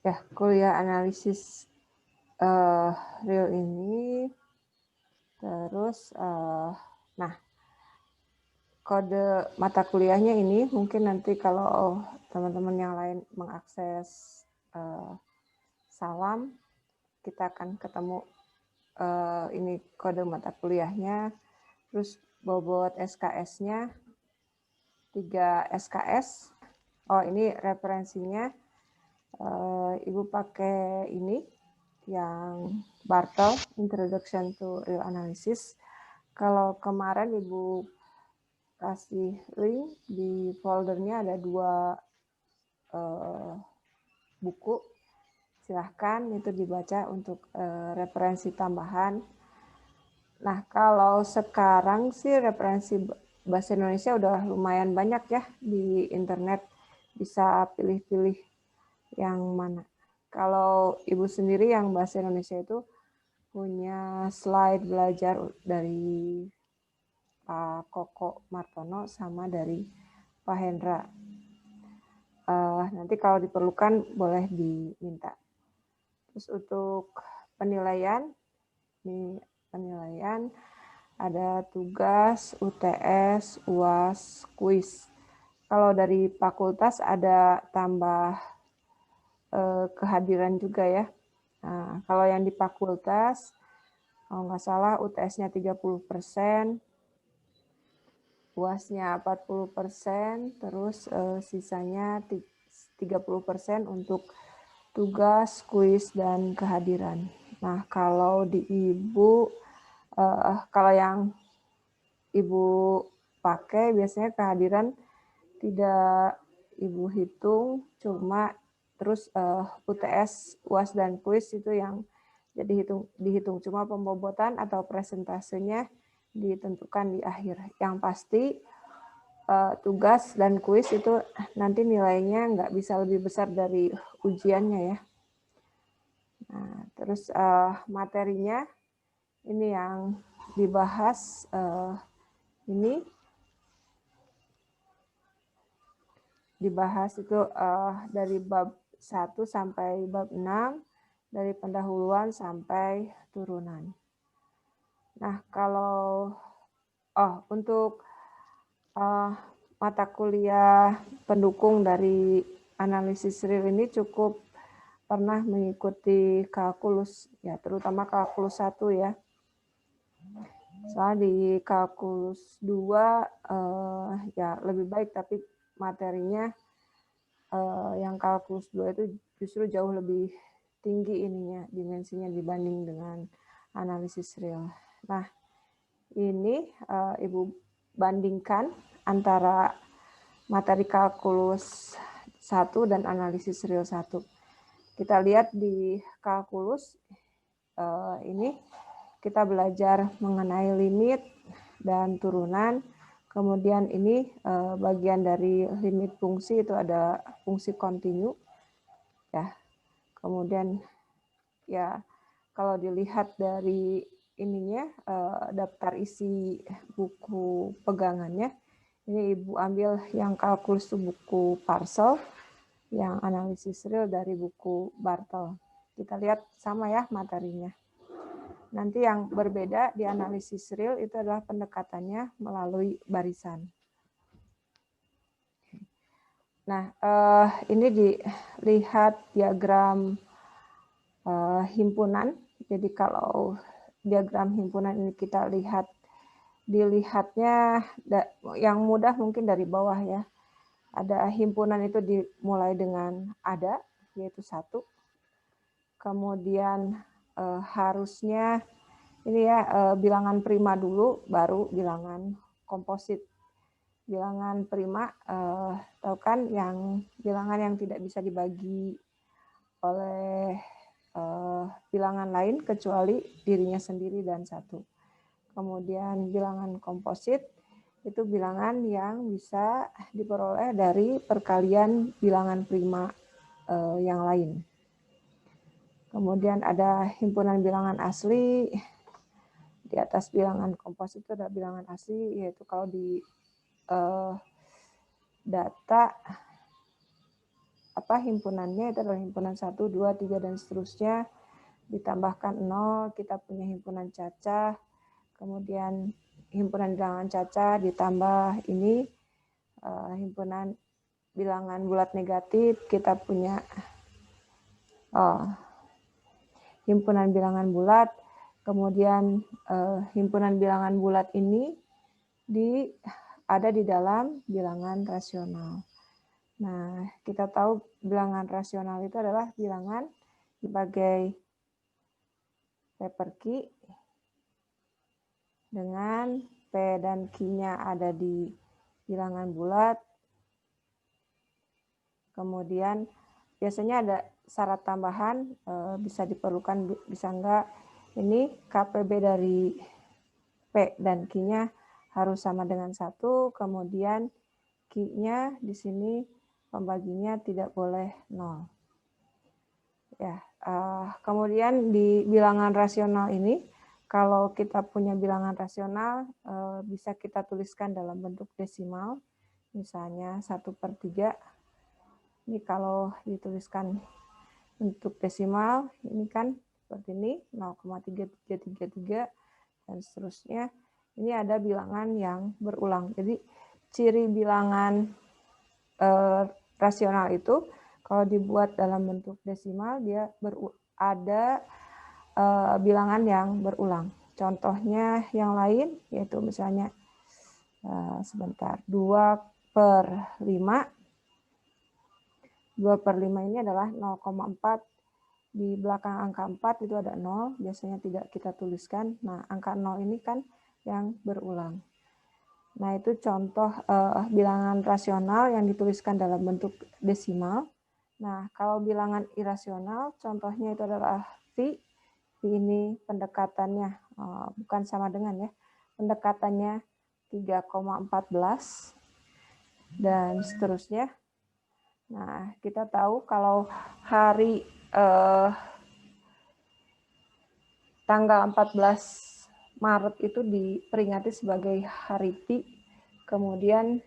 Ya, kuliah analisis real ini. Terus, nah, kode mata kuliahnya ini mungkin nanti kalau teman-teman yang lain mengakses Salam, kita akan ketemu ini kode mata kuliahnya. Terus bobot SKS-nya 3 SKS. Oh, ini referensinya. Ibu pakai ini yang Bartel, Introduction to Real Analysis. Kalau kemarin Ibu kasih link di foldernya ada 2 buku. Silahkan itu dibaca untuk referensi tambahan. Nah, kalau sekarang sih referensi bahasa Indonesia udah lumayan banyak ya di internet. Bisa pilih-pilih yang mana. Kalau Ibu sendiri yang bahasa Indonesia itu punya slide belajar dari Pak Koko Martono sama dari Pak Hendra. Nanti kalau diperlukan boleh diminta. Terus untuk penilaian, ini penilaian ada tugas, UTS, UAS, kuis. Kalau dari fakultas ada tambah kehadiran juga ya. Nah, kalau yang di fakultas, kalau nggak salah UTS-nya 30%, UAS-nya 40%, terus sisanya 30% untuk tugas, kuis, dan kehadiran. Nah, kalau di Ibu, kalau yang Ibu pakai biasanya kehadiran tidak Ibu hitung, cuma terus UTS, UAS, dan kuis itu yang jadi dihitung. Cuma pembobotan atau presentasenya ditentukan di akhir. Yang pasti tugas dan kuis itu nanti nilainya nggak bisa lebih besar dari ujiannya ya. Nah, terus materinya ini yang dibahas ini dibahas itu dari bab 1 sampai bab 6, dari pendahuluan sampai turunan. Nah, kalau untuk mata kuliah pendukung dari analisis real ini cukup pernah mengikuti kalkulus ya, terutama kalkulus 1 ya. Soalnya di kalkulus 2 ya lebih baik, tapi materinya yang kalkulus 2 itu justru jauh lebih tinggi ininya, dimensinya dibanding dengan analisis real. Nah, ini Ibu bandingkan antara materi kalkulus 1 dan analisis real 1. Kita lihat di kalkulus ini kita belajar mengenai limit dan turunan. Kemudian ini bagian dari limit fungsi itu ada fungsi kontinu ya. Kemudian ya kalau dilihat dari ininya daftar isi buku pegangannya, ini Ibu ambil yang kalkulus itu buku Parsel, yang analisis real dari buku Bartel. Kita lihat sama ya materinya. Nanti yang berbeda di analisis real itu adalah pendekatannya melalui barisan. Nah, ini dilihat diagram himpunan. Jadi kalau diagram himpunan ini kita dilihatnya yang mudah mungkin dari bawah ya. Ada himpunan itu dimulai dengan ada, yaitu 1. Kemudian harusnya ini ya bilangan prima dulu, baru bilangan komposit. Bilangan prima, tahu kan yang bilangan yang tidak bisa dibagi oleh bilangan lain kecuali dirinya sendiri dan 1. Kemudian bilangan komposit itu bilangan yang bisa diperoleh dari perkalian bilangan prima yang lain. Kemudian ada himpunan bilangan asli. Di atas bilangan komposit itu ada bilangan asli, yaitu kalau di data himpunannya itu adalah himpunan 1, 2, 3, dan seterusnya, ditambahkan 0, kita punya himpunan cacah, kemudian himpunan bilangan cacah ditambah ini himpunan bilangan bulat negatif, kita punya himpunan bilangan bulat, kemudian himpunan bilangan bulat ini ada di dalam bilangan rasional. Nah, kita tahu bilangan rasional itu adalah bilangan sebagai paper key dengan P dan Q-nya ada di bilangan bulat. Kemudian biasanya ada syarat tambahan, bisa diperlukan, bisa enggak. Ini KPB dari P dan Q-nya harus sama dengan 1, kemudian Q-nya di sini pembaginya tidak boleh 0. Ya, kemudian di bilangan rasional ini, kalau kita punya bilangan rasional, bisa kita tuliskan dalam bentuk desimal, misalnya 1/3. Ini kalau dituliskan bentuk desimal, ini kan seperti ini, 0,3333, dan seterusnya. Ini ada bilangan yang berulang. Jadi, ciri bilangan rasional itu kalau dibuat dalam bentuk desimal dia ada bilangan yang berulang. Contohnya yang lain yaitu misalnya 2/5. 2/5 ini adalah 0,4. Di belakang angka 4 itu ada 0, biasanya tidak kita tuliskan. Nah, angka 0 ini kan yang berulang. Nah, itu contoh bilangan rasional yang dituliskan dalam bentuk desimal. Nah, kalau bilangan irasional, contohnya itu adalah V. V ini pendekatannya, bukan sama dengan ya, pendekatannya 3,14, dan seterusnya. Nah, kita tahu kalau hari tanggal 14 Maret itu diperingati sebagai Hari Pi. Kemudian,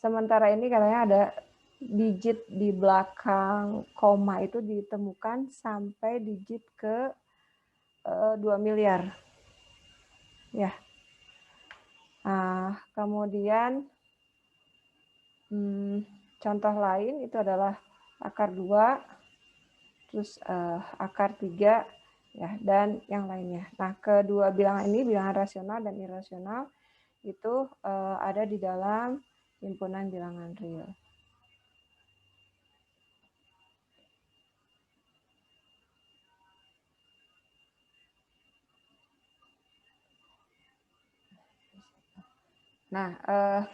sementara ini katanya ada digit di belakang koma itu ditemukan sampai digit ke 2 miliar. Ya. Kemudian contoh lain itu adalah akar 2, terus akar 3, ya, dan yang lainnya. Nah, kedua bilangan ini, bilangan rasional dan irasional, itu ada di dalam himpunan bilangan real. Nah,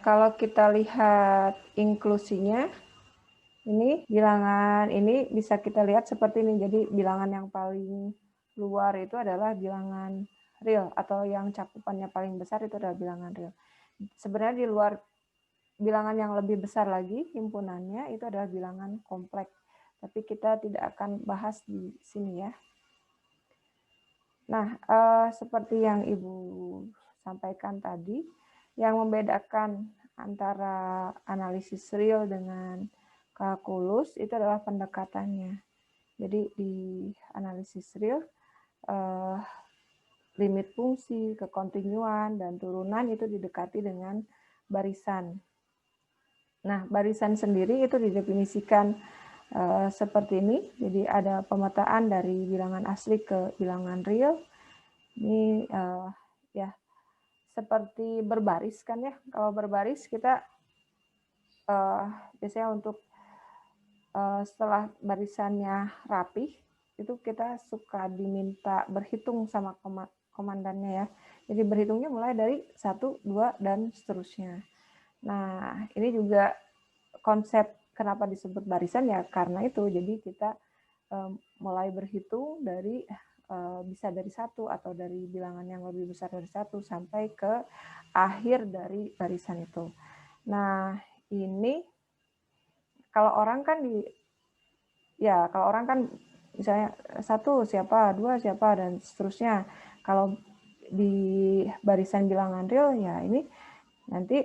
kalau kita lihat inklusinya, ini bilangan ini bisa kita lihat seperti ini. Jadi bilangan yang paling luar itu adalah bilangan real, atau yang cakupannya paling besar itu adalah bilangan real. Sebenarnya di luar bilangan yang lebih besar lagi himpunannya itu adalah bilangan kompleks. Tapi kita tidak akan bahas di sini ya. Nah, seperti yang Ibu sampaikan tadi, yang membedakan antara analisis real dengan kalkulus itu adalah pendekatannya. Jadi di analisis real, limit fungsi, kekontinuan, dan turunan itu didekati dengan barisan. Nah, barisan sendiri itu didefinisikan seperti ini. Jadi ada pemetaan dari bilangan asli ke bilangan real. Ini ya seperti berbaris kan ya. Kalau berbaris kita biasanya untuk setelah barisannya rapih, itu kita suka diminta berhitung sama komandannya ya. Jadi berhitungnya mulai dari 1, 2, dan seterusnya. Nah, ini juga konsep kenapa disebut barisan ya karena itu. Jadi kita mulai berhitung dari bisa dari 1 atau dari bilangan yang lebih besar dari 1 sampai ke akhir dari barisan itu. Nah, ini kalau orang kan misalnya 1 siapa, 2 siapa, dan seterusnya. Kalau di barisan bilangan real ya ini nanti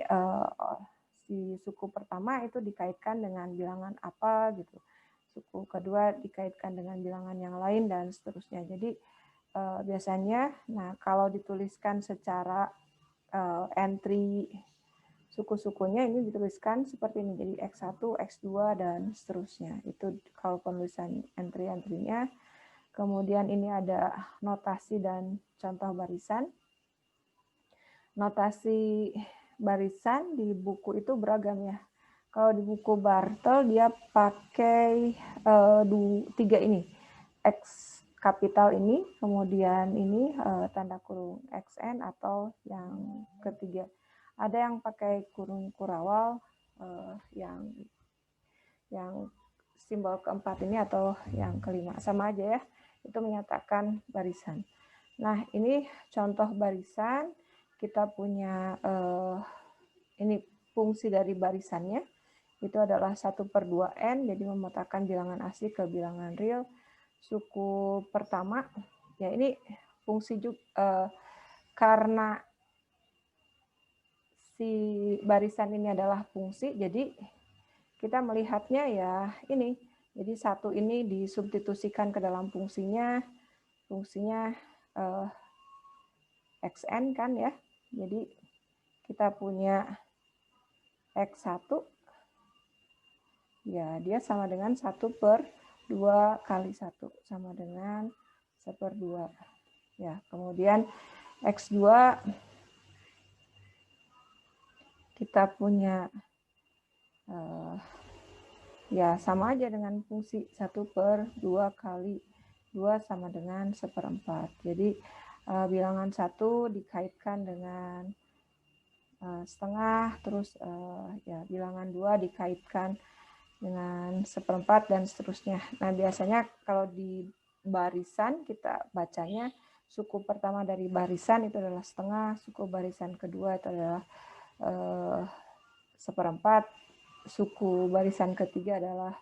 di suku pertama itu dikaitkan dengan bilangan apa gitu. Suku kedua dikaitkan dengan bilangan yang lain dan seterusnya. Jadi biasanya, nah kalau dituliskan secara entry suku-sukunya ini dituliskan seperti ini. Jadi X1, X2, dan seterusnya. Itu kalau penulisan entry-entry-nya. Kemudian ini ada notasi dan contoh barisan. Notasi barisan di buku itu beragam ya. Kalau di buku Bartel dia pakai 3 ini. X kapital ini, kemudian ini tanda kurung XN atau yang ketiga. Ada yang pakai kurung kurawal, yang simbol keempat ini atau yang kelima. Sama aja ya, itu menyatakan barisan. Nah, ini contoh barisan. Kita punya ini fungsi dari barisannya. Itu adalah 1/2n, jadi memetakan bilangan asli ke bilangan real. Suku pertama, ya ini fungsi juga karena si barisan ini adalah fungsi, jadi kita melihatnya ya ini. Jadi 1 ini disubstitusikan ke dalam fungsinya xn kan ya. Jadi kita punya x1, ya dia sama dengan 1/2 kali 1, sama dengan 1/2. Ya, kemudian x2 kita punya ya sama aja dengan fungsi 1/2 kali 2 sama dengan 1/4. Jadi bilangan 1 dikaitkan dengan setengah, terus ya bilangan 2 dikaitkan dengan 1/4 dan seterusnya. Nah, biasanya kalau di barisan kita bacanya suku pertama dari barisan itu adalah setengah, suku barisan kedua itu adalah 1/4, suku barisan ketiga adalah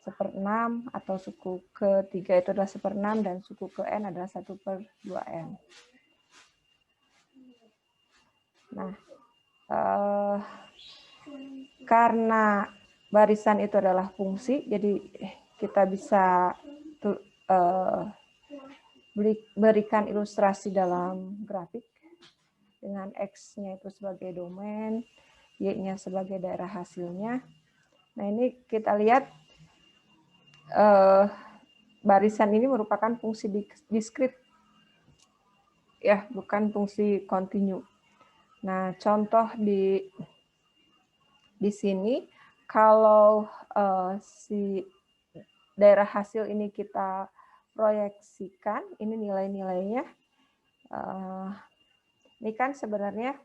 1/6, atau suku ketiga itu adalah 1/6, dan suku ke n adalah 1/2n. Nah, karena barisan itu adalah fungsi, jadi kita bisa berikan ilustrasi dalam grafik dengan X-nya itu sebagai domain, Y-nya sebagai daerah hasilnya. Nah, ini kita lihat barisan ini merupakan fungsi diskrit, ya, bukan fungsi kontinu. Nah, contoh di sini, kalau si daerah hasil ini kita proyeksikan, ini nilai-nilainya, ini kan sebenarnya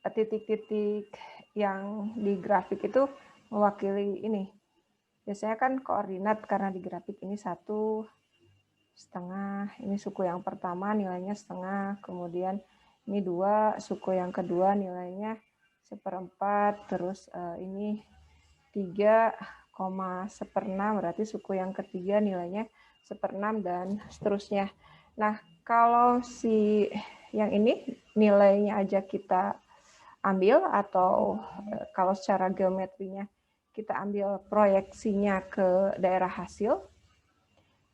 titik-titik yang di grafik itu mewakili ini. Biasanya kan koordinat, karena di grafik ini 1, setengah, ini suku yang pertama nilainya setengah, kemudian ini 2, suku yang kedua nilainya 1/4, terus ini 3,1/6, berarti suku yang ketiga nilainya 1/6, dan seterusnya. Nah, kalau si yang ini nilainya aja kita ambil, atau kalau secara geometrinya kita ambil proyeksinya ke daerah hasil,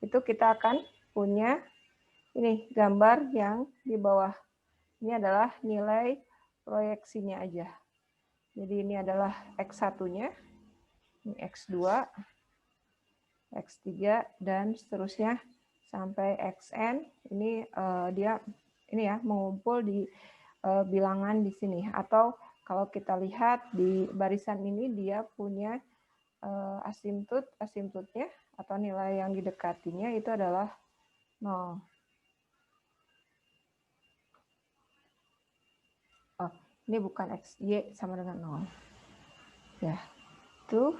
itu kita akan punya ini gambar yang di bawah. Ini adalah nilai proyeksinya aja. Jadi ini adalah X1-nya, ini X2, X3, dan seterusnya sampai XN. Ini dia ini ya mengumpul di bilangan di sini. Atau kalau kita lihat di barisan ini dia punya asimtutnya atau nilai yang didekatinya itu adalah 0. Oh, ini bukan X, Y sama dengan 0. Ya, itu.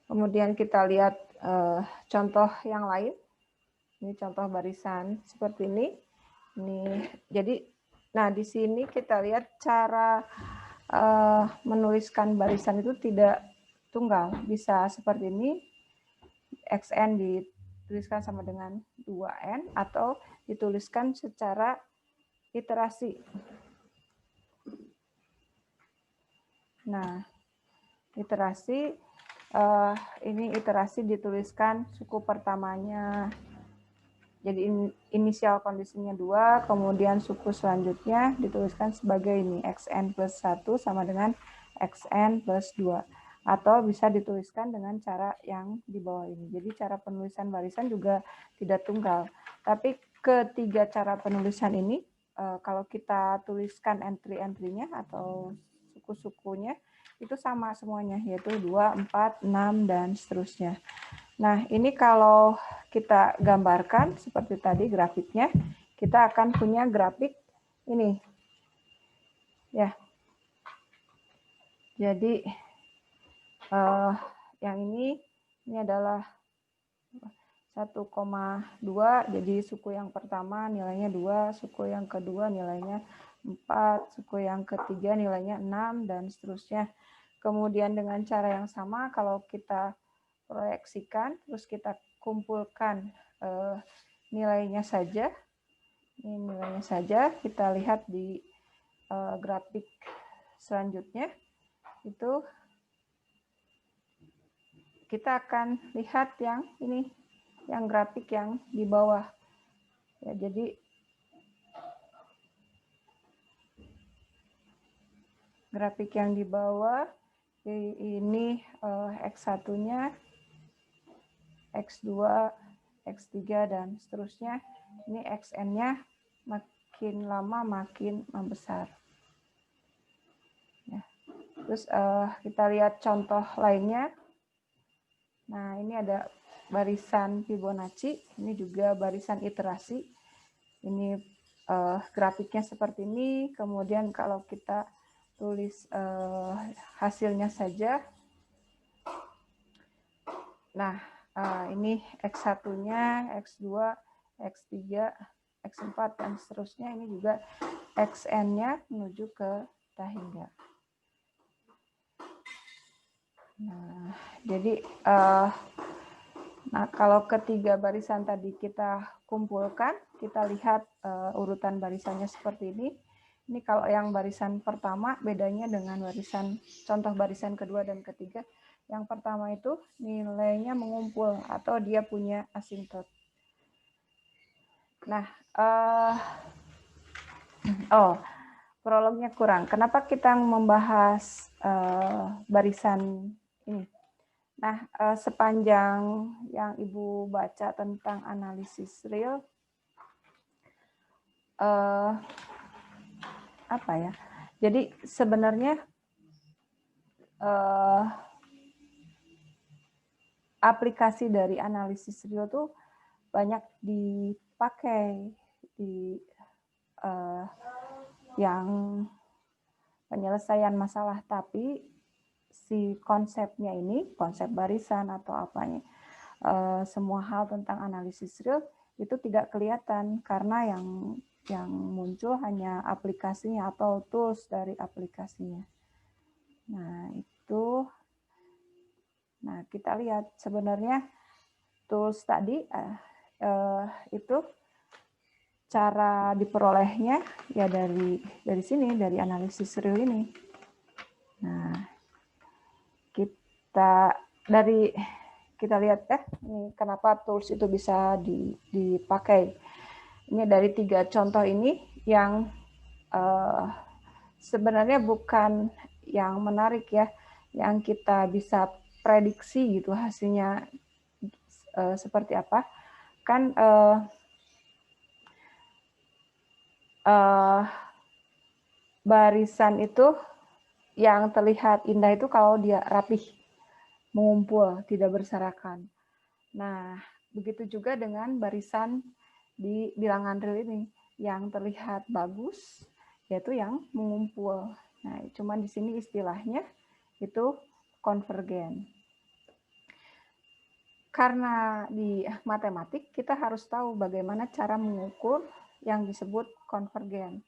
Kemudian kita lihat contoh yang lain. Ini contoh barisan seperti ini. Jadi, nah di sini kita lihat cara menuliskan barisan itu tidak tunggal. Bisa seperti ini, XN dituliskan sama dengan 2N, atau dituliskan secara iterasi. Nah, iterasi, ini iterasi dituliskan suku pertamanya. Jadi inisial kondisinya 2, kemudian suku selanjutnya dituliskan sebagai ini, xn plus 1 sama dengan xn plus 2. Atau bisa dituliskan dengan cara yang di bawah ini. Jadi cara penulisan barisan juga tidak tunggal. Tapi ketiga cara penulisan ini, kalau kita tuliskan entry-entry-nya atau suku-sukunya, itu sama semuanya, yaitu 2, 4, 6, dan seterusnya. Nah, ini kalau kita gambarkan seperti tadi grafiknya, kita akan punya grafik ini. Ya. Jadi yang ini adalah 1,2, jadi suku yang pertama nilainya 2, suku yang kedua nilainya 4, suku yang ketiga nilainya 6, dan seterusnya. Kemudian dengan cara yang sama, kalau kita proyeksikan, terus kita kumpulkan nilainya saja. Ini nilainya saja, kita lihat di grafik selanjutnya, itu kita akan lihat yang ini, yang grafik yang di bawah. Ya, jadi grafik yang di bawah, ini X1-nya, X2, X3, dan seterusnya. Ini XN-nya makin lama makin membesar. Ya. Terus kita lihat contoh lainnya. Nah, ini ada barisan Fibonacci, ini juga barisan iterasi. Ini grafiknya seperti ini, kemudian kalau kita tulis hasilnya saja. Nah, ini X1-nya, X2, X3, X4, dan seterusnya. Ini juga XN-nya menuju ke tahingga. Nah, jadi kalau ketiga barisan tadi kita kumpulkan, kita lihat urutan barisannya seperti ini. Ini kalau yang barisan pertama bedanya dengan barisan contoh barisan kedua dan ketiga. Yang pertama itu nilainya mengumpul atau dia punya asintot. Nah, prolognya kurang. Kenapa kita membahas barisan ini? Nah, sepanjang yang Ibu baca tentang analisis real, apa ya? Jadi sebenarnya aplikasi dari analisis real tuh banyak dipakai di yang penyelesaian masalah, tapi si konsepnya ini, konsep barisan atau apanya, semua hal tentang analisis real itu tidak kelihatan karena yang muncul hanya aplikasinya atau tools dari aplikasinya. Nah, itu, nah kita lihat sebenarnya tools tadi itu cara diperolehnya ya dari sini, dari analisis real ini. Nah, kita lihat ini kenapa tools itu bisa dipakai. Ini dari 3 contoh ini yang sebenarnya bukan yang menarik ya, yang kita bisa prediksi gitu hasilnya seperti apa. Kan barisan itu yang terlihat indah itu kalau dia rapih, mengumpul, tidak berserakan. Nah, begitu juga dengan barisan di bilangan real ini, yang terlihat bagus, yaitu yang mengumpul. Nah, cuman di sini istilahnya itu konvergen. Karena di matematik kita harus tahu bagaimana cara mengukur yang disebut konvergen.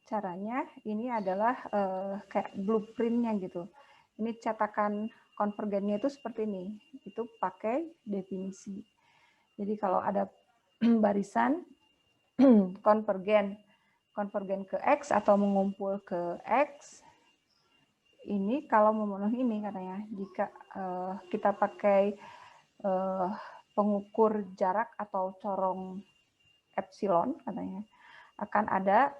Caranya ini adalah kayak blueprintnya gitu. Ini cetakan konvergennya itu seperti ini. Itu pakai definisi. Jadi kalau ada barisan konvergen konvergen ke X atau mengumpul ke X, ini kalau memenuhi ini katanya, jika kita pakai pengukur jarak atau corong epsilon katanya, akan ada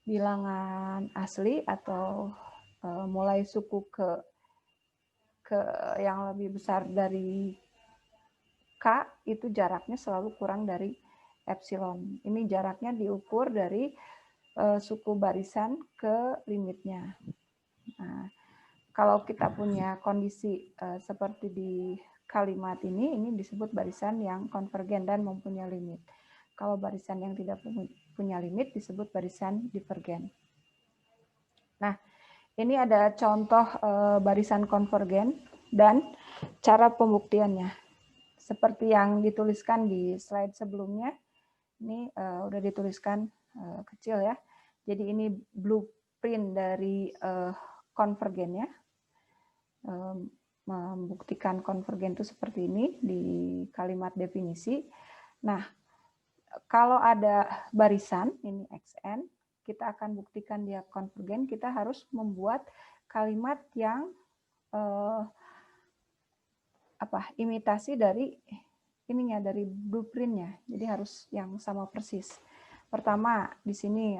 bilangan asli atau mulai suku ke yang lebih besar dari K, itu jaraknya selalu kurang dari epsilon. Ini jaraknya diukur dari suku barisan ke limitnya. Nah, kalau kita punya kondisi seperti di kalimat ini disebut barisan yang konvergen dan mempunyai limit. Kalau barisan yang tidak punya limit disebut barisan divergen. Nah, ini ada contoh barisan konvergen dan cara pembuktiannya. Seperti yang dituliskan di slide sebelumnya, ini udah dituliskan kecil ya. Jadi ini blueprint dari konvergennya. Membuktikan konvergen itu seperti ini di kalimat definisi. Nah, kalau ada barisan, ini XN, kita akan buktikan dia konvergen, kita harus membuat kalimat yang imitasi dari ininya, dari blueprintnya. Jadi harus yang sama persis. Pertama, di sini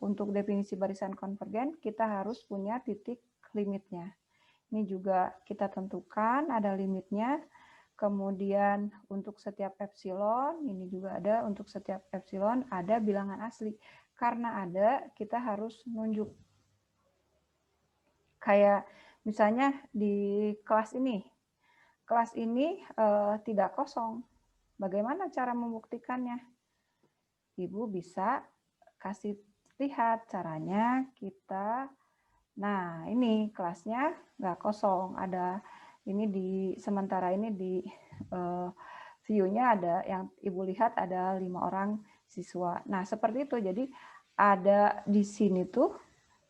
untuk definisi barisan konvergen, kita harus punya titik limitnya. Ini juga kita tentukan ada limitnya. Kemudian untuk setiap epsilon, ini juga ada untuk setiap epsilon ada bilangan asli. Karena ada, kita harus nunjuk. Kayak misalnya di kelas ini tidak kosong. Bagaimana cara membuktikannya? Ibu bisa kasih lihat caranya kita. Nah, ini kelasnya nggak kosong. Ada ini sementara ini di view-nya ada yang Ibu lihat ada 5 orang siswa. Nah, seperti itu. Jadi ada di sini tuh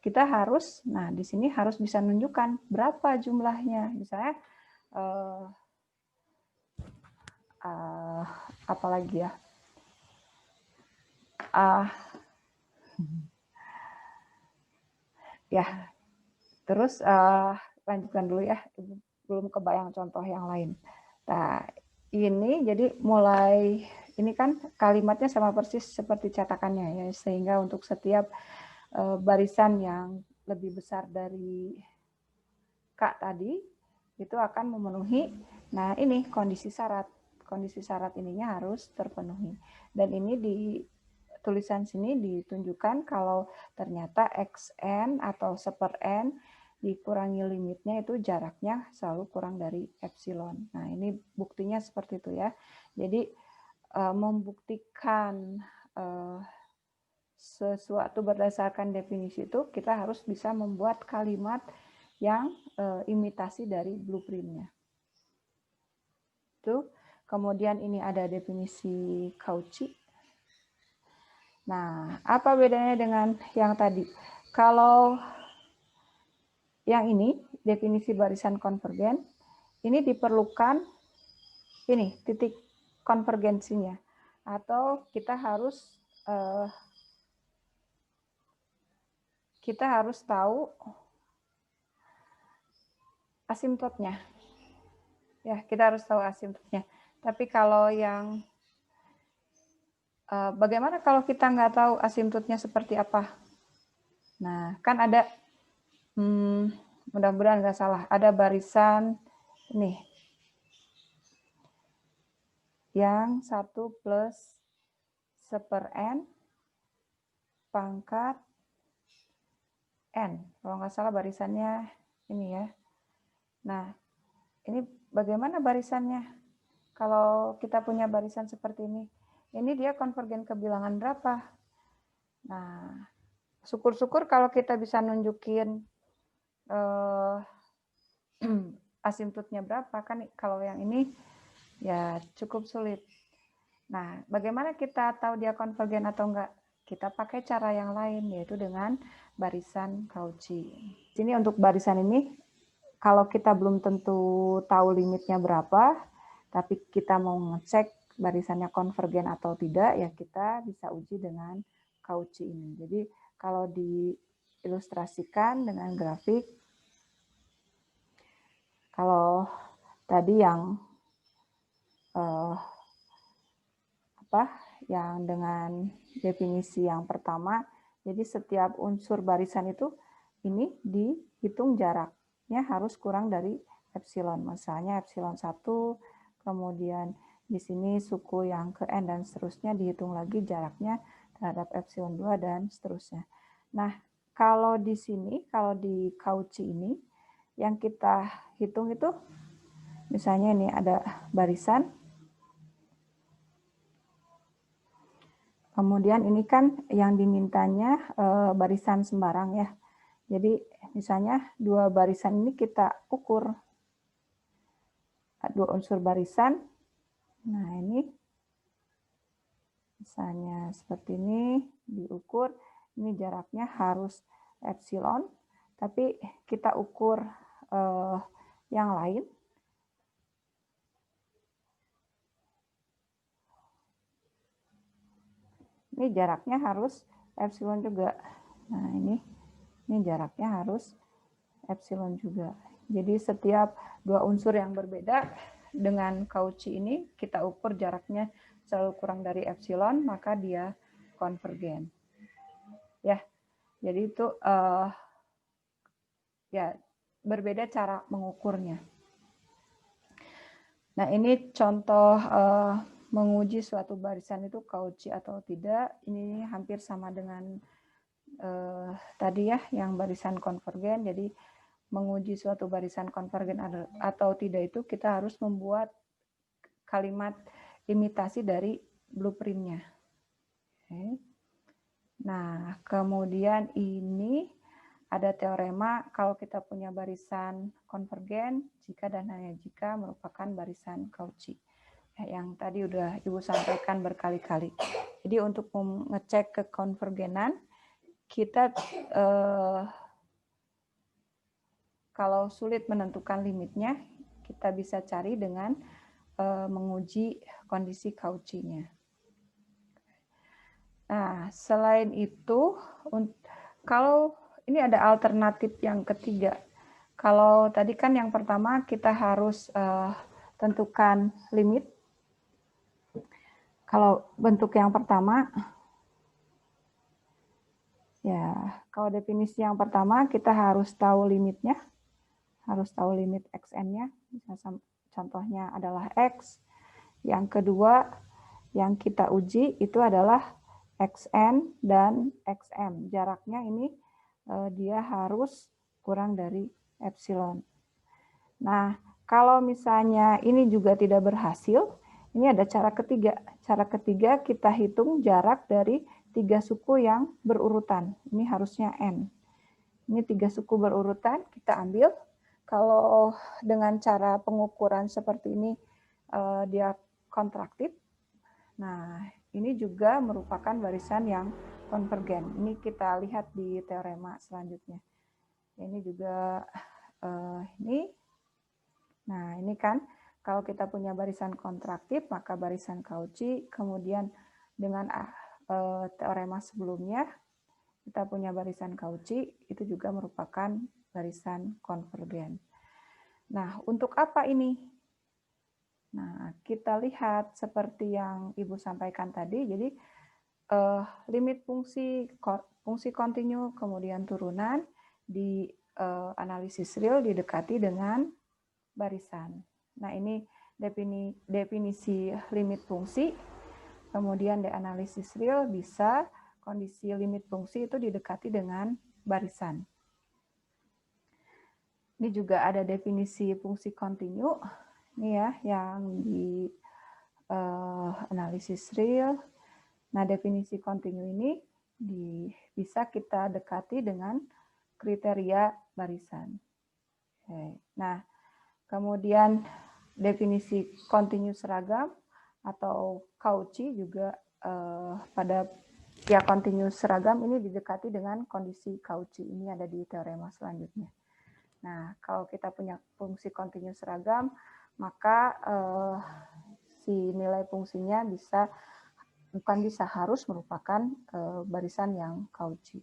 kita harus, nah di sini harus bisa menunjukkan berapa jumlahnya. Misalnya apalagi ya? Ya, terus lanjutkan dulu ya, belum kebayang contoh yang lain. Nah, ini jadi mulai, ini kan kalimatnya sama persis seperti cetakannya ya, sehingga untuk setiap barisan yang lebih besar dari K tadi, itu akan memenuhi, nah ini kondisi syarat ininya harus terpenuhi. Dan ini di tulisan sini ditunjukkan kalau ternyata XN atau seper N dikurangi limitnya itu jaraknya selalu kurang dari epsilon. Nah, ini buktinya seperti itu ya. Jadi membuktikan sesuatu berdasarkan definisi itu kita harus bisa membuat kalimat yang imitasi dari blueprintnya. Itu. Kemudian ini ada definisi Cauchy. Nah, apa bedanya dengan yang tadi? Kalau yang ini, definisi barisan konvergen, ini diperlukan ini titik konvergensinya. Atau kita harus tahu asimptotnya. Ya, kita harus tahu asimptotnya. Tapi kalau yang bagaimana kalau kita nggak tahu asimptotnya seperti apa? Nah, kan ada, mudah-mudahan nggak salah, ada barisan nih, yang 1 plus seper N pangkat N. Kalau nggak salah barisannya ini ya. Nah, ini bagaimana barisannya? Kalau kita punya barisan seperti ini dia konvergen ke bilangan berapa? Nah, syukur-syukur kalau kita bisa nunjukin asimptotnya berapa, kan kalau yang ini ya cukup sulit. Nah, bagaimana kita tahu dia konvergen atau enggak? Kita pakai cara yang lain, yaitu dengan barisan Cauchy. Sini untuk barisan ini, kalau kita belum tentu tahu limitnya berapa, tapi kita mau ngecek barisannya konvergen atau tidak, ya kita bisa uji dengan Cauchy ini. Jadi kalau diilustrasikan dengan grafik, kalau tadi yang yang dengan definisi yang pertama, jadi setiap unsur barisan itu ini dihitung jaraknya harus kurang dari epsilon. Misalnya epsilon 1, kemudian di sini suku yang ke N dan seterusnya dihitung lagi jaraknya terhadap epsilon 2 dan seterusnya. Nah, kalau di sini, kalau di Cauchy ini, yang kita hitung itu, misalnya ini ada barisan, kemudian ini kan yang dimintanya barisan sembarang ya. Jadi misalnya dua barisan ini kita ukur, dua unsur barisan. Nah ini misalnya seperti ini diukur, ini jaraknya harus epsilon, tapi kita ukur yang lain. Ini jaraknya harus epsilon juga. Nah ini jaraknya harus epsilon juga. Jadi setiap dua unsur yang berbeda dengan Cauchy ini kita ukur jaraknya selalu kurang dari epsilon, maka dia konvergen. Ya, jadi itu ya berbeda cara mengukurnya. Nah ini contoh menguji suatu barisan itu Cauchy atau tidak. Ini hampir sama dengan tadi ya yang barisan konvergen. Jadi menguji suatu barisan konvergen atau tidak itu kita harus membuat kalimat imitasi dari blueprintnya. Oke. Nah, kemudian ini ada teorema kalau kita punya barisan konvergen jika dan hanya jika merupakan barisan Cauchy. Yang tadi udah Ibu sampaikan berkali-kali. Jadi untuk mengecek kekonvergenan, kita kalau sulit menentukan limitnya, kita bisa cari dengan menguji kondisi Cauchy-nya. Nah, selain itu, kalau ini ada alternatif yang ketiga. Kalau tadi kan yang pertama kita harus tentukan limit. Kalau bentuk yang pertama, ya kalau definisi yang pertama kita harus tahu limitnya, harus tahu limit xn-nya. Contohnya adalah x. Yang kedua yang kita uji itu adalah xn dan xm. Jaraknya ini dia harus kurang dari epsilon. Nah, kalau misalnya ini juga tidak berhasil, ini ada cara ketiga. Cara ketiga kita hitung jarak dari 3 suku yang berurutan. Ini harusnya n. Ini 3 suku berurutan, kita ambil. Kalau dengan cara pengukuran seperti ini dia kontraktif. Nah, ini juga merupakan barisan yang konvergen. Ini kita lihat di teorema selanjutnya. Ini juga ini. Nah, ini kan kalau kita punya barisan kontraktif, maka barisan Cauchy, kemudian dengan teorema sebelumnya, kita punya barisan Cauchy, itu juga merupakan barisan konvergen. Nah, untuk apa ini? Nah, kita lihat seperti yang Ibu sampaikan tadi, jadi limit fungsi kontinu, kemudian turunan, di analisis real didekati dengan barisan. Nah, ini definisi limit fungsi, kemudian di analisis real bisa kondisi limit fungsi itu didekati dengan barisan. Ini juga ada definisi fungsi kontinu, ini ya yang di analisis real. Nah, definisi kontinu ini bisa kita dekati dengan kriteria barisan. Oke. Nah, kemudian definisi kontinu seragam atau Cauchy juga pada ya kontinu seragam ini didekati dengan kondisi Cauchy. Ini ada di teorema selanjutnya. Nah, kalau kita punya fungsi kontinu seragam, maka si nilai fungsinya bisa bukan bisa, harus merupakan barisan yang Cauchy.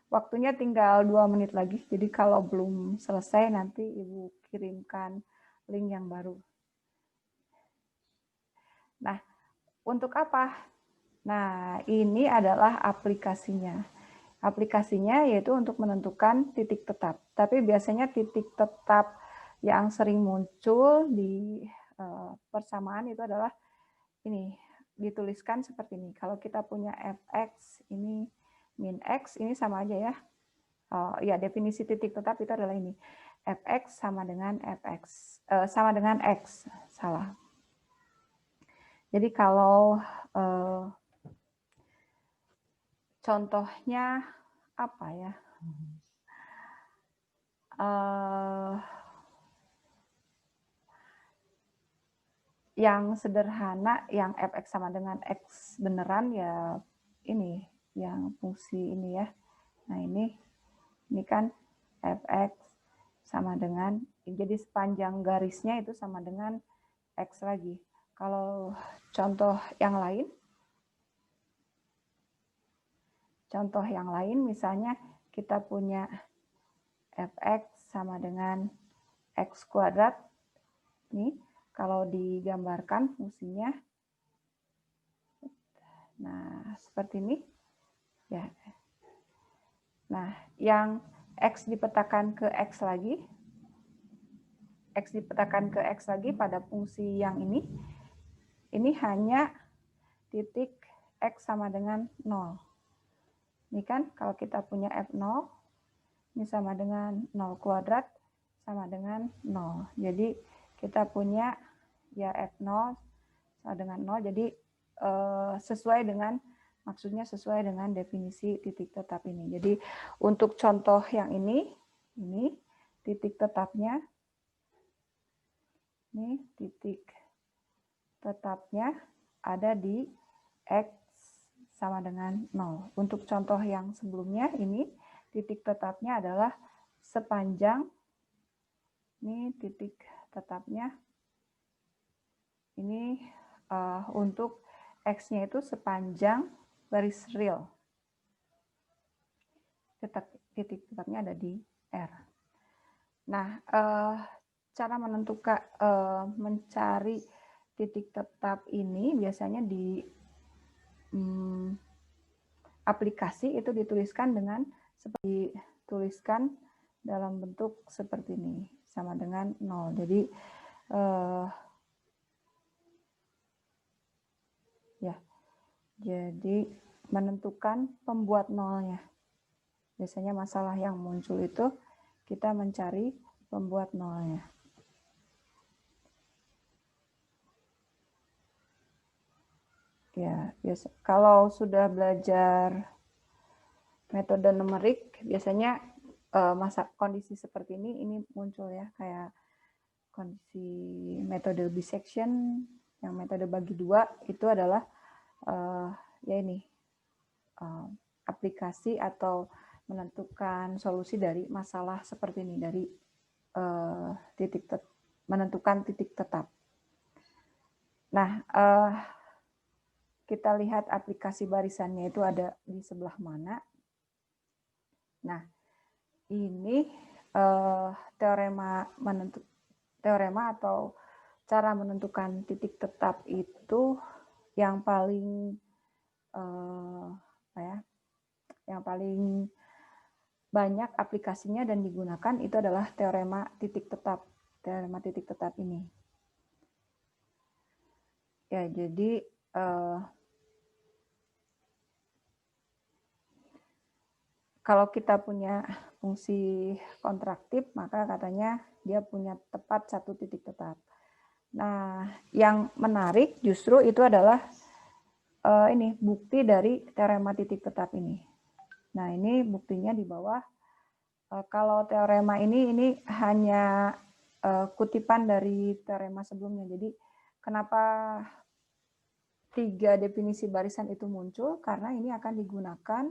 Waktunya tinggal 2 menit lagi, jadi kalau belum selesai nanti Ibu kirimkan link yang baru. Nah, untuk apa? Nah, ini adalah aplikasinya. Aplikasinya yaitu untuk menentukan titik tetap. Tapi biasanya titik tetap yang sering muncul di persamaan itu adalah ini, dituliskan seperti ini. Kalau kita punya fx, ini min x, ini sama aja ya. Ya, definisi titik tetap itu adalah ini. Fx sama dengan sama dengan x. Salah. Jadi kalau contohnya apa ya? Yang sederhana, yang fx sama dengan x beneran ya ini, yang fungsi ini ya. Nah ini kan fx sama dengan, jadi sepanjang garisnya itu sama dengan x lagi. Kalau contoh yang lain misalnya kita punya fx sama dengan x kuadrat. Nih, kalau digambarkan fungsinya, nah seperti ini. Ya. Nah, yang x dipetakan ke x lagi pada fungsi yang ini hanya titik x sama dengan 0. Ini kan kalau kita punya f0, ini sama dengan 0 kuadrat sama dengan 0. Jadi kita punya ya f0 sama dengan 0, jadi maksudnya sesuai dengan definisi titik tetap ini. Jadi untuk contoh yang ini titik tetapnya, ini titik tetapnya ada di x sama dengan 0. Untuk contoh yang sebelumnya ini titik tetapnya adalah sepanjang, ini titik tetapnya ini untuk x-nya itu sepanjang garis real. Titik tetapnya ada di R. Nah, cara menentukan mencari titik tetap ini biasanya di aplikasi itu dituliskan dengan seperti tuliskan dalam bentuk seperti ini, sama dengan 0. Jadi jadi menentukan pembuat nolnya. Biasanya masalah yang muncul itu kita mencari pembuat nolnya. Ya, biasa. Kalau sudah belajar metode numerik, biasanya kondisi seperti ini muncul ya, kayak kondisi metode bisection, yang metode bagi dua itu adalah ya ini aplikasi atau menentukan solusi dari masalah seperti ini, dari menentukan titik tetap. Nah, kita lihat aplikasi barisannya itu ada di sebelah mana. Nah, ini teorema atau cara menentukan titik tetap itu yang paling yang paling banyak aplikasinya dan digunakan itu adalah teorema titik tetap. Teorema titik tetap ini. Ya, jadi kalau kita punya fungsi kontraktif, maka katanya dia punya tepat satu titik tetap. Nah, yang menarik justru itu adalah ini bukti dari teorema titik tetap ini. Nah, ini buktinya di bawah. Kalau teorema ini hanya kutipan dari teorema sebelumnya. Jadi, kenapa 3 definisi barisan itu muncul? Karena ini akan digunakan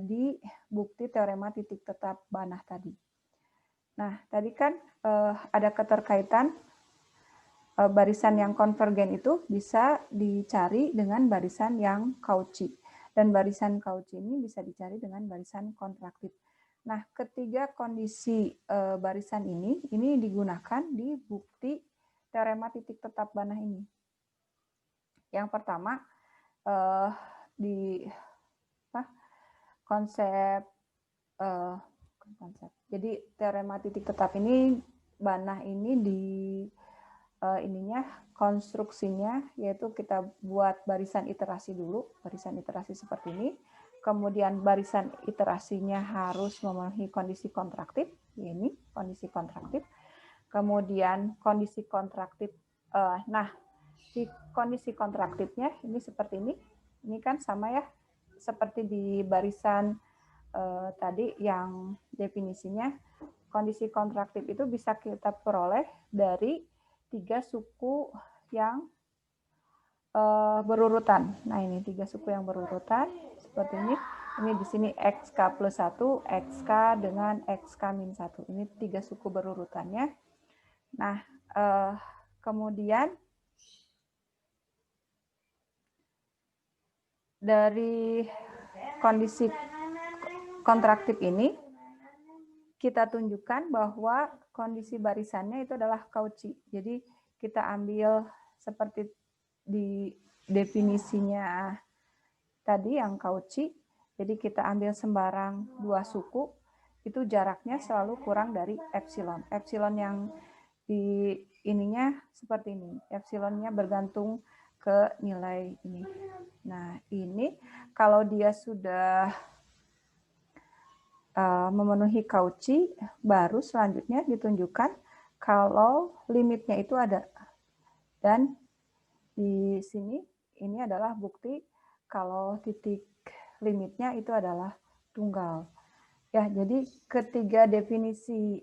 di bukti teorema titik tetap Banach tadi. Nah, tadi kan ada keterkaitan barisan yang konvergen itu bisa dicari dengan barisan yang Cauchy. Dan barisan Cauchy ini bisa dicari dengan barisan kontraktif. Nah, ketiga kondisi barisan ini digunakan di bukti teorema titik tetap Banach ini. Yang pertama, di konsep jadi teorema titik tetap ini Banach ini di konstruksinya yaitu kita buat barisan iterasi dulu, barisan iterasi seperti ini. Kemudian barisan iterasinya harus memenuhi kondisi kontraktif, ini kondisi kontraktif. Kemudian kondisi kontraktif, di kondisi kontraktifnya ini seperti ini kan sama ya, seperti di barisan tadi yang definisinya. Kondisi kontraktif itu bisa kita peroleh dari 3 suku yang berurutan. Nah, ini 3 suku yang berurutan seperti ini. Ini di sini XK plus 1, XK dengan XK min 1. Ini 3 suku berurutannya. Nah, kemudian dari kondisi kontraktif ini kita tunjukkan bahwa kondisi barisannya itu adalah Cauchy. Jadi kita ambil seperti di definisinya tadi yang Cauchy. Jadi kita ambil sembarang 2 suku, itu jaraknya selalu kurang dari epsilon. Epsilon yang di ininya seperti ini. Epsilonnya bergantung ke nilai ini. Nah, ini kalau dia sudah memenuhi Cauchy, baru selanjutnya ditunjukkan kalau limitnya itu ada. Dan di sini ini adalah bukti kalau titik limitnya itu adalah tunggal. Ya, jadi ketiga definisi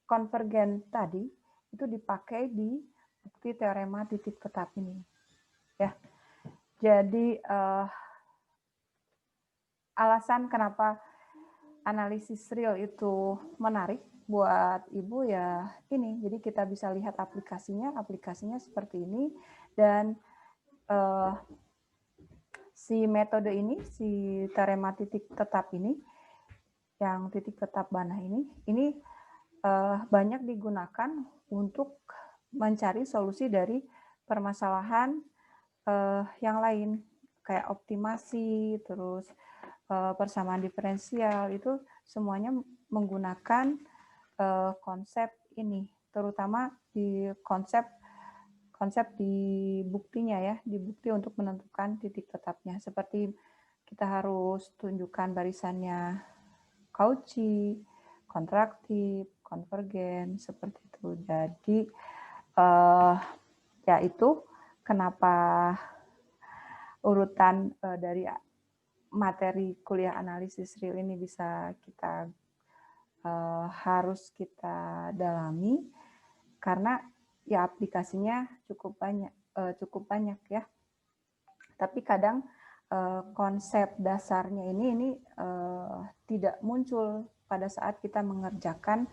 konvergen tadi itu dipakai di bukti teorema titik tetap ini. Ya, jadi alasan kenapa analisis real itu menarik buat Ibu ya ini. Jadi kita bisa lihat aplikasinya seperti ini. Dan si metode ini, si teorema titik tetap ini, yang titik tetap Banach ini banyak digunakan untuk mencari solusi dari permasalahan yang lain, kayak optimasi, terus persamaan diferensial, itu semuanya menggunakan konsep ini, terutama di konsep di buktinya ya, di bukti untuk menentukan titik tetapnya. Seperti kita harus tunjukkan barisannya Cauchy, kontraktif, konvergen, seperti itu. Jadi ya itu kenapa urutan dari materi kuliah analisis real ini bisa kita harus kita dalami, karena ya aplikasinya cukup banyak ya. Tapi kadang konsep dasarnya ini tidak muncul pada saat kita mengerjakan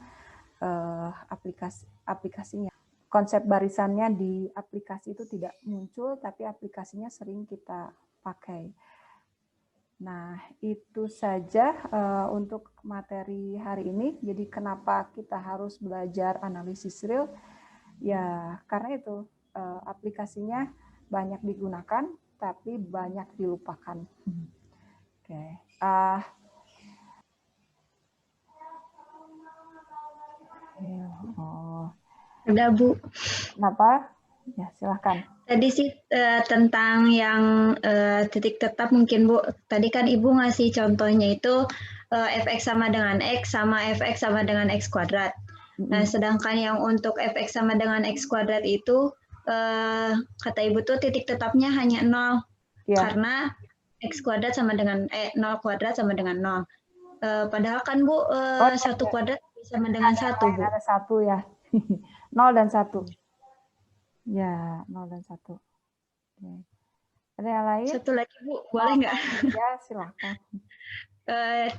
aplikasinya. Konsep barisannya di aplikasi itu tidak muncul, tapi aplikasinya sering kita pakai. Nah, itu saja untuk materi hari ini. Jadi kenapa kita harus belajar analisis real? Ya, karena itu aplikasinya banyak digunakan, tapi banyak dilupakan. Oke. Udah, Bu. Kenapa? Ya, silahkan. Tadi sih tentang yang titik tetap mungkin, Bu. Tadi kan Ibu ngasih contohnya itu fx sama dengan x sama fx sama dengan x kuadrat. Nah, sedangkan yang untuk fx sama dengan x kuadrat itu kata Ibu tuh titik tetapnya hanya 0. Yeah. Karena x kuadrat sama dengan 0 kuadrat sama dengan 0. Padahal kan Bu 1 kuadrat sama dengan 1, Bu. Ada 1 ya. 0 dan 1. Ya, 0 dan 1. Oke. Ada yang lain? Satu lagi, Bu. Boleh nggak? Ya, silakan.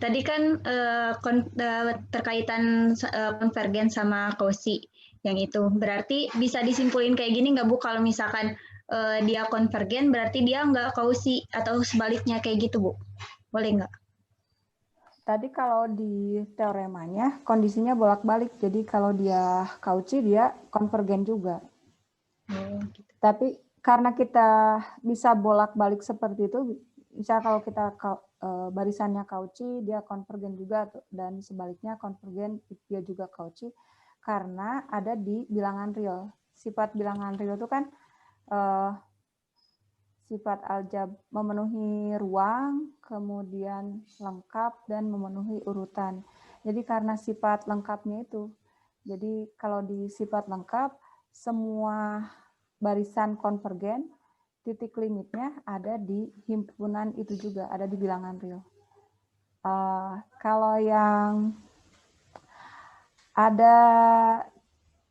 Tadi kan terkaitan konvergen sama Cauchy. yang itu. Berarti bisa disimpulin kayak gini nggak Bu, kalau misalkan dia konvergen berarti dia nggak kausi atau sebaliknya kayak gitu Bu? Boleh nggak? Tadi kalau di teoremanya kondisinya bolak-balik. Jadi kalau dia Cauchy dia konvergen juga. Gitu. Tapi karena kita bisa bolak-balik seperti itu, misal kalau kita barisannya Cauchy dia konvergen juga, dan sebaliknya konvergen dia juga Cauchy, karena ada di bilangan real. Sifat bilangan real itu kan sifat aljabr memenuhi ruang, kemudian lengkap, dan memenuhi urutan. Jadi karena sifat lengkapnya itu, jadi kalau di sifat lengkap, semua barisan konvergen, titik limitnya ada di himpunan itu juga, ada di bilangan real. Kalau yang ada,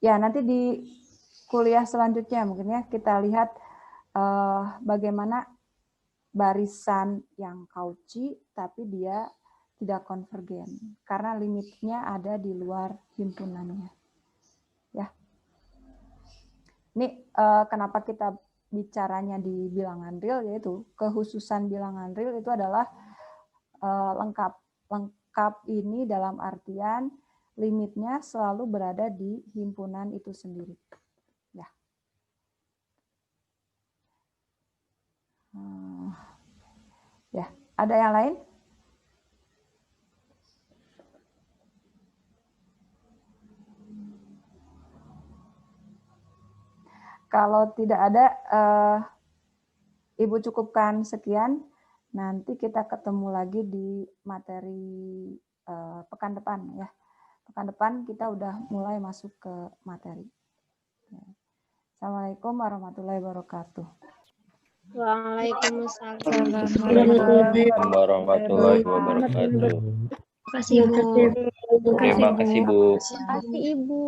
ya nanti di kuliah selanjutnya mungkin ya kita lihat bagaimana barisan yang Cauchy tapi dia tidak konvergen karena limitnya ada di luar himpunannya. Ya. Ini kenapa kita bicaranya di bilangan real, yaitu kekhususan bilangan real itu adalah lengkap. Lengkap ini dalam artian limitnya selalu berada di himpunan itu sendiri. Ya. Ya, ada yang lain? Kalau tidak ada, Ibu cukupkan sekian. Nanti kita ketemu lagi di materi pekan depan ya. Pekan depan kita udah mulai masuk ke materi. Assalamualaikum warahmatullahi wabarakatuh. Waalaikumsalam warahmatullahi wabarakatuh. Terima kasih Bu. Terima kasih Bu. Terima kasih Ibu.